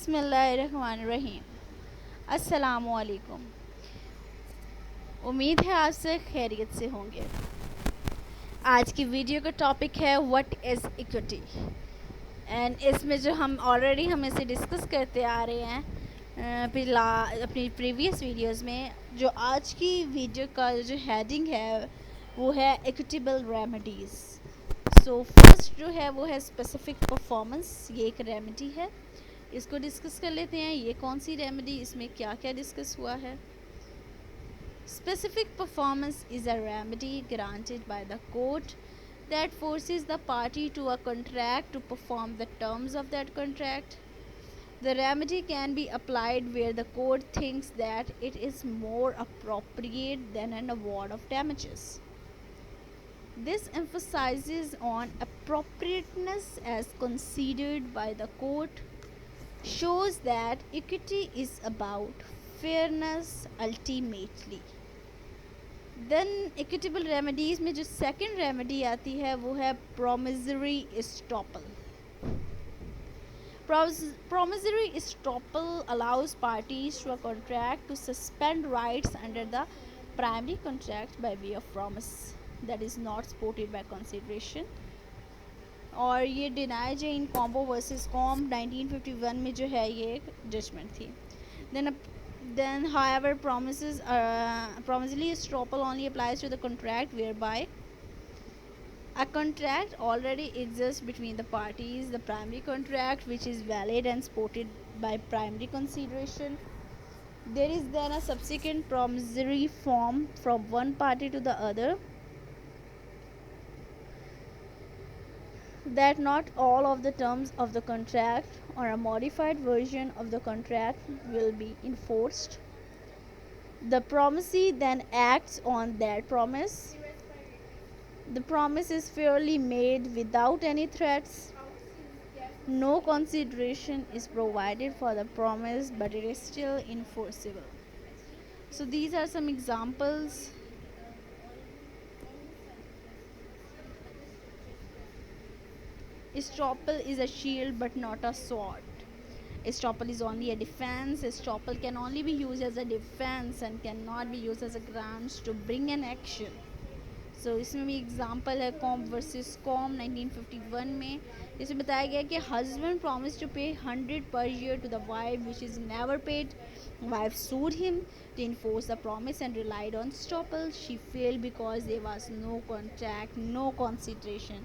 बिस्मिल्लाहिर्रहमानिर्रहीम। अस्सलामुअलैकुम। उम्मीद है आप से खैरियत से होंगे। आज की वीडियो का टॉपिक है व्हाट इज़ इक्विटी एंड इसमें जो हम इसे डिस्कस करते आ रहे हैं पिछला अपनी प्रीवियस वीडियोस में। जो आज की वीडियो का जो हेडिंग है वो है इक्विटेबल रेमेडीज़। सो फर्स्ट जो है वो है स्पेसिफिक परफॉर्मेंस। ये एक रेमेडी है, इसको डिस्कस कर लेते हैं। ये कौन सी रेमेडी, इसमें क्या क्या डिस्कस हुआ है। Specific performance is a remedy granted by the court that forces the party to a contract to perform the terms of that contract. The remedy can be applied where the court thinks that it is more appropriate than an award of damages. This emphasizes on appropriateness as considered by the court, shows that equity is about fairness ultimately. Then equitable remedies में जो second remedy आती है वो है promissory estoppel. Promissory estoppel allows parties to a contract to suspend rights under the primary contract by way of promise that is not supported by consideration. और ये deny जेन combo versus com 1951 में जो है ये एक जजमेंट थी। Then however promissory estoppel only applies to the contract whereby a contract already exists between the parties, the primary contract which is valid and supported by primary consideration. There is then a subsequent promissory form from one party to the other, that not all of the terms of the contract or a modified version of the contract will be enforced. The promisee then acts on that promise. The promise is fairly made without any threats. No consideration is provided for the promise, but it is still enforceable. So these are some examples. Estoppel is a shield but not a sword. Estoppel is only a defense. Estoppel can only be used as a defense and cannot be used as a grounds to bring an action. सो इसमें भी example है com versus com 1951 में। इसमें बताया गया कि husband promise to pay 100 per year to the wife which is never paid. Wife sued him to enforce the promise and relied on estoppel. She failed because there was no contract, no consideration,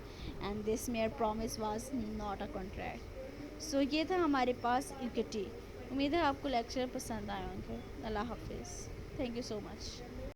and this mere promise was not a contract. So ये था हमारे पास equity. उम्मीद है आपको lecture पसंद आया होंगे। अल्लाह हाफिज़। Thank you so much.